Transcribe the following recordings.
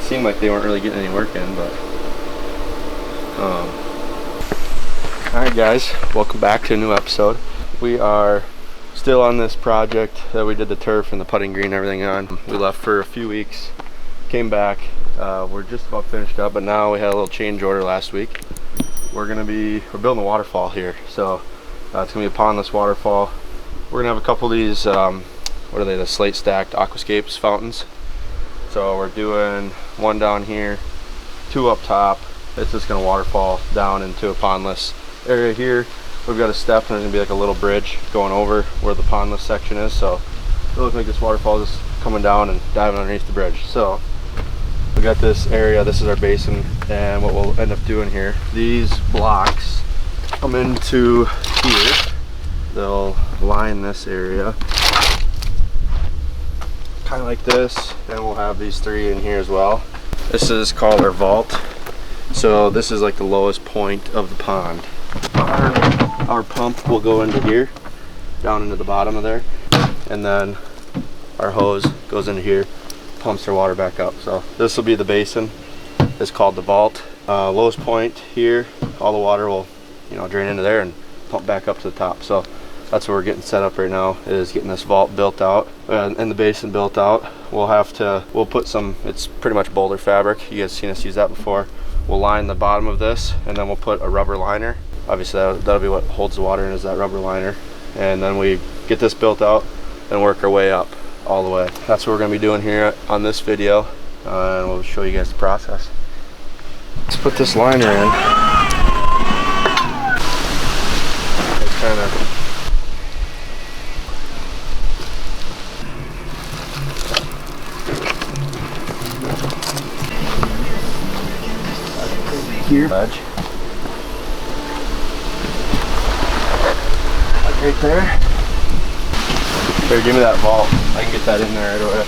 seemed like they weren't really getting any work in, but alright guys, welcome back to a new episode. We are still on this project that we did the turf and the putting green and everything on. We left for a few weeks, came back, we're just about finished up, but now we had a little change order last week. We're building a waterfall here, so it's gonna be a pondless waterfall. We're gonna have a couple of these what are they, the slate stacked aquascapes fountains. So we're doing one down here, two up top. It's just gonna waterfall down into a pondless area here. We've got a step and there's gonna be like a little bridge going over where the pondless section is. So it looks like this waterfall is just coming down and diving underneath the bridge. So we got this area, this is our basin, and what we'll end up doing here, these blocks come into here. They'll line this area kind of like this, and we'll have these three in here as well. This is called our vault. So this is like the lowest point of the pond. Our pump will go into here, down into the bottom of there, and then our hose goes into here, pumps our water back up. So this will be the basin. It's called the vault. Lowest point here, all the water will, drain into there and pump back up to the top. So that's what we're getting set up right now, is getting this vault built out and the basin built out. We'll put some, it's pretty much boulder fabric. You guys seen us use that before. We'll line the bottom of this, and then we'll put a rubber liner. Obviously that'll be what holds the water in, is that rubber liner. And then we get this built out and work our way up all the way. That's what we're gonna be doing here on this video, and we'll show you guys the process. Let's put this liner in. It's kind of here, ledge. Right there. Here, give me that vault. I can get that in there right away.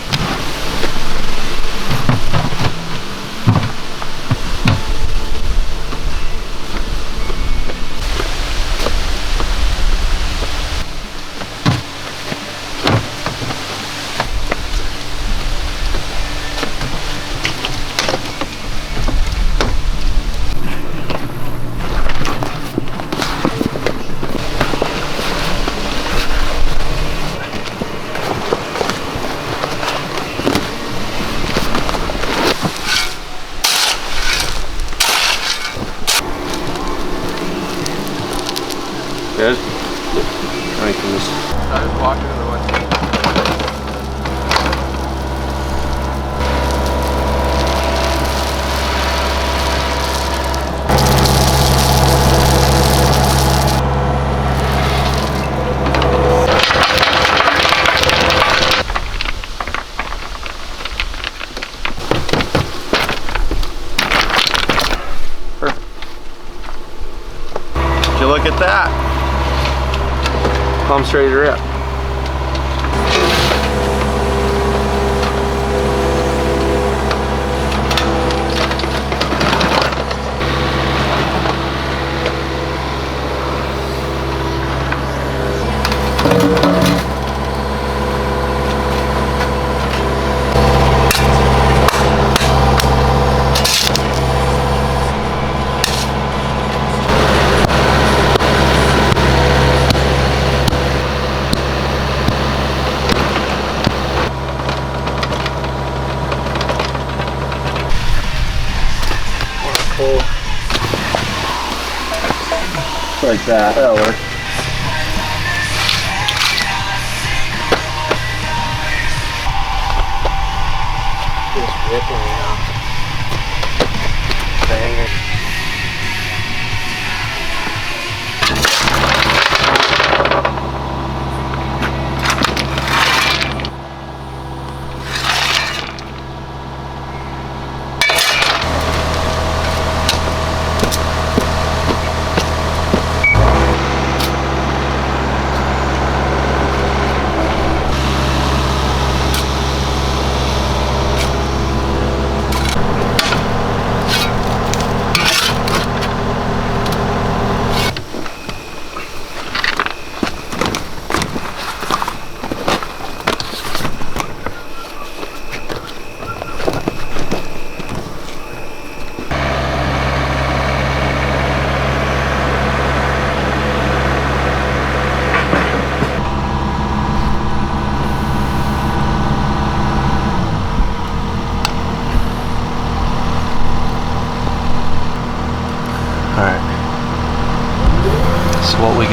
Good. I can just start walking in the way. Perfect. Would you look at that? Pump's ready to rip. Like that, that'll work. Just ripping it out. Bang it.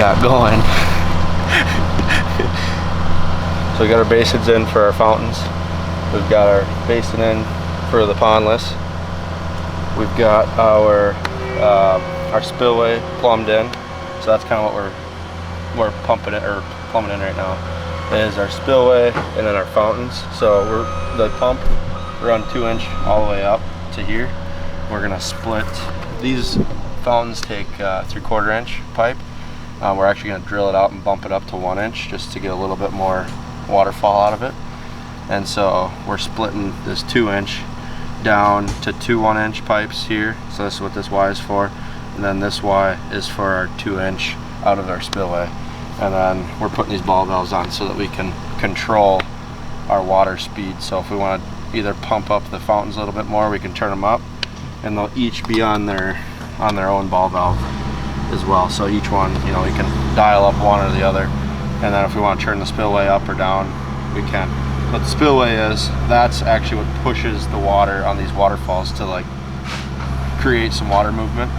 got going. So we got our basins in for our fountains. We've got our basin in for the pondless. We've got our spillway plumbed in. So that's kind of what we're pumping it or plumbing in right now. Is our spillway and then our fountains. So the pump run 2-inch all the way up to here. We're gonna split these fountains, take 3/4 inch pipe. We're actually gonna drill it out and bump it up to 1 inch just to get a little bit more waterfall out of it. And so we're splitting this 2-inch down to 2 1-inch pipes here. So this is what this Y is for. And then this Y is for our 2-inch out of our spillway. And then we're putting these ball valves on so that we can control our water speed. So if we want to either pump up the fountains a little bit more, we can turn them up, and they'll each be on their own ball valve as well. So each one, you know, we can dial up one or the other. And then if we want to turn the spillway up or down, we can. What the spillway is, that's actually what pushes the water on these waterfalls to like create some water movement.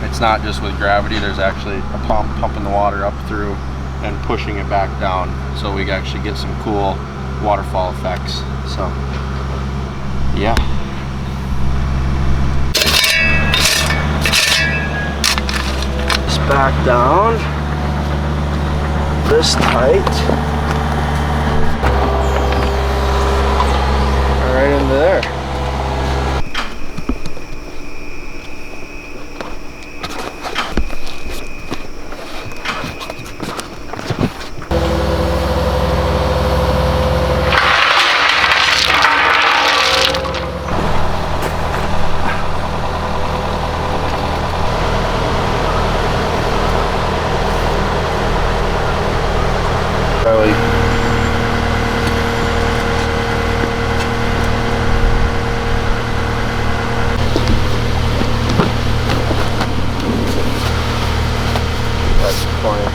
It's not just with gravity, there's actually a pump pumping the water up through and pushing it back down, so we actually get some cool waterfall effects. So yeah. This back down, this tight, right into there. Probably that's funny.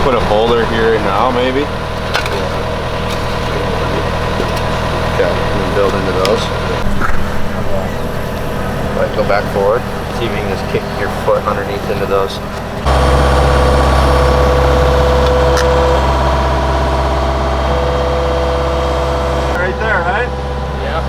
Put a boulder here now, maybe. Okay, and then build into those. Right, go back forward. See if you can just kick your foot underneath into those. Right there, right? Yeah.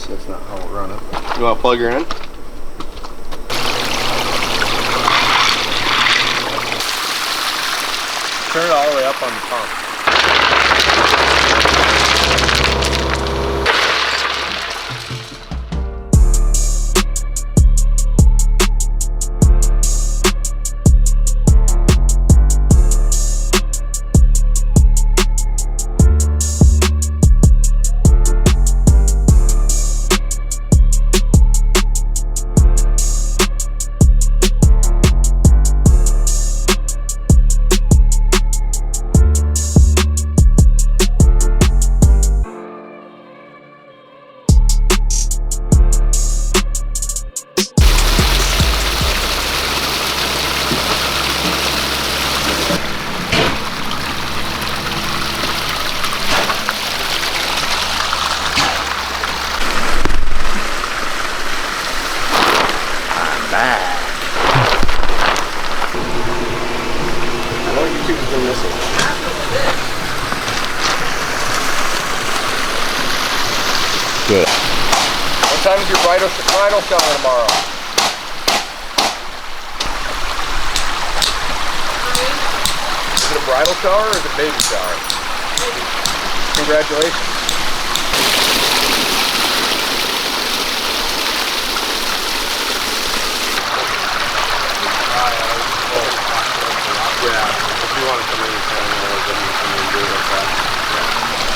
That's not how we'll run it. You want to plug her in? Turn it all the way up on the pump. Good. What time is your bridal shower tomorrow? Is it a bridal shower or is it a baby shower? Congratulations. Yeah, if you want to come in and do it like that.